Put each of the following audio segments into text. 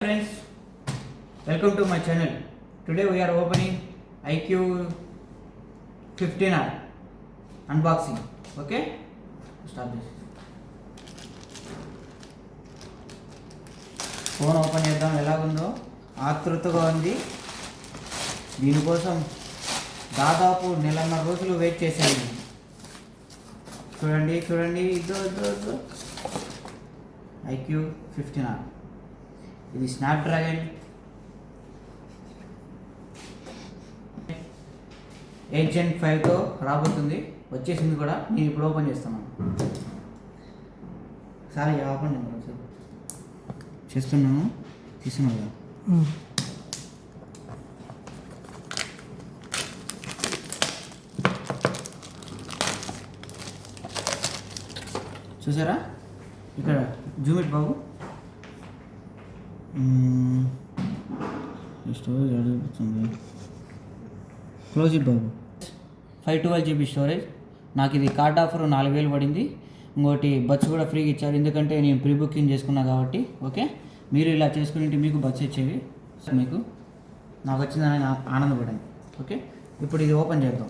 Friends, welcome to my channel. Today we are opening iQOO 15R unboxing. Okay, start this. Phone open చేద్దాం. ఎలాగుందో ఆతృతగా ఉంది. దీనికోసం దాదాపు నెలన్నర రోజులు వెయిట్ చేశాను. చూడండి ఇదో iQOO 15R. ఇది స్నాప్డ్రాగన్ 8 Gen 5తో రాబోతుంది. వచ్చేసింది కూడా. నేను ఇప్పుడు ఓపెన్ చేస్తున్నాను. సరే ఓపెన్ చేస్తున్నాను. తీసుకున్నాను కదా. చూసారా ఇక్కడ జూమిట్ బాబు స్టోరేజ్ అడుగుతుంది. Close it Babu. 512 GB storage. నాకు ఇది కార్డ్ ఆఫర్ 4000 పడింది. ఇంకోటి బడ్స్ కూడా ఫ్రీగా ఇచ్చారు, ఎందుకంటే నేను ప్రీ బుకింగ్ చేసుకున్నా కాబట్టి. ఓకే, మీరు ఇలా చేసుకుని మీకు బడ్స్ ఇచ్చేవి. మీకు నాకు వచ్చిందని ఆనందపడండి. ఓకే, ఇప్పుడు ఇది ఓపెన్ చేద్దాం.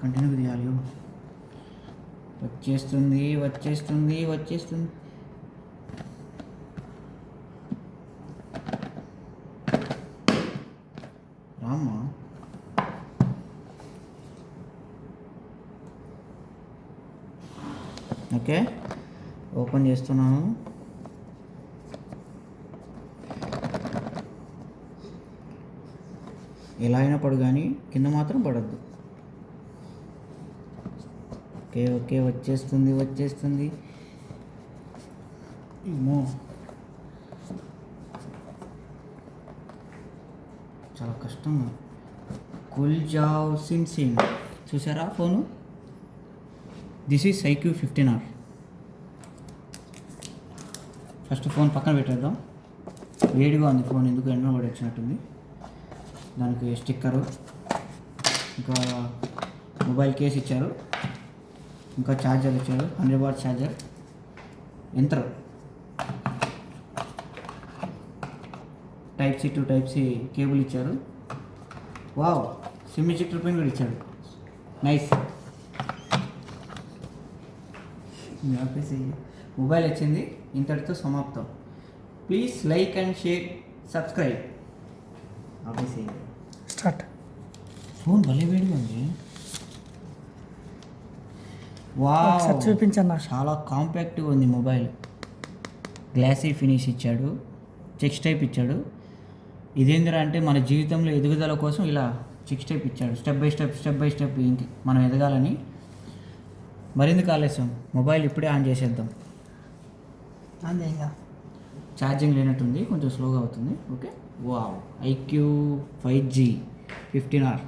కంటిన్యూ తీయాలి. వచ్చేస్తుంది. రామ్మా. ఓకే, ఓపెన్ చేస్తున్నాను. ఎలా అయినా పడు, కానీ కింద మాత్రం పడద్దు. ఓకే వచ్చేస్తుంది. ఏమో చాలా కష్టంగా. కుల్జావ్ సిన్ చూసారా phone. This is iQOO 15R. First phone పక్కన పెట్టేద్దాం. వేడిగా ఉంది ఫోన్, ఎందుకు ఎండలో పడి వచ్చినట్టుంది. దానికి స్టిక్కరు, ఇంకా మొబైల్ కేస్ ఇచ్చారు, ఇంకా ఛార్జర్ ఇచ్చారు. 100 వాట్ ఛార్జర్. యంత్రం Type-C to Type-C కేబుల్ ఇచ్చారు. వావ్, సిమ్ ఎజెక్టర్ పిన్ కూడా ఇచ్చాడు. నైస్. మొబైల్ వచ్చింది. ఇంతటితో సమాప్తం. Please like and share, subscribe. ఆపేసి స్టార్ట్. ఫోన్ భలే వేడిగా ఉంది. వావ్, చూపించన్నా. చాలా కాంపాక్ట్గా ఉంది మొబైల్. గ్లాసీ ఫినిష్ ఇచ్చాడు, చెక్ టైప్ ఇచ్చాడు. ఇదేందిరా అంటే మన జీవితంలో ఎదుగుదల కోసం ఇలా చెక్ టైప్ ఇచ్చాడు. స్టెప్ బై స్టెప్ ఇంటి మనం ఎదగాలని. మరింత ఆలస్యం, మొబైల్ ఇప్పుడే ఆన్ చేసేద్దాం. అంతేగా, ఛార్జింగ్ లేనట్టుంది, కొంచెం స్లోగా అవుతుంది. Okay, wow, iQOO 5G 15R.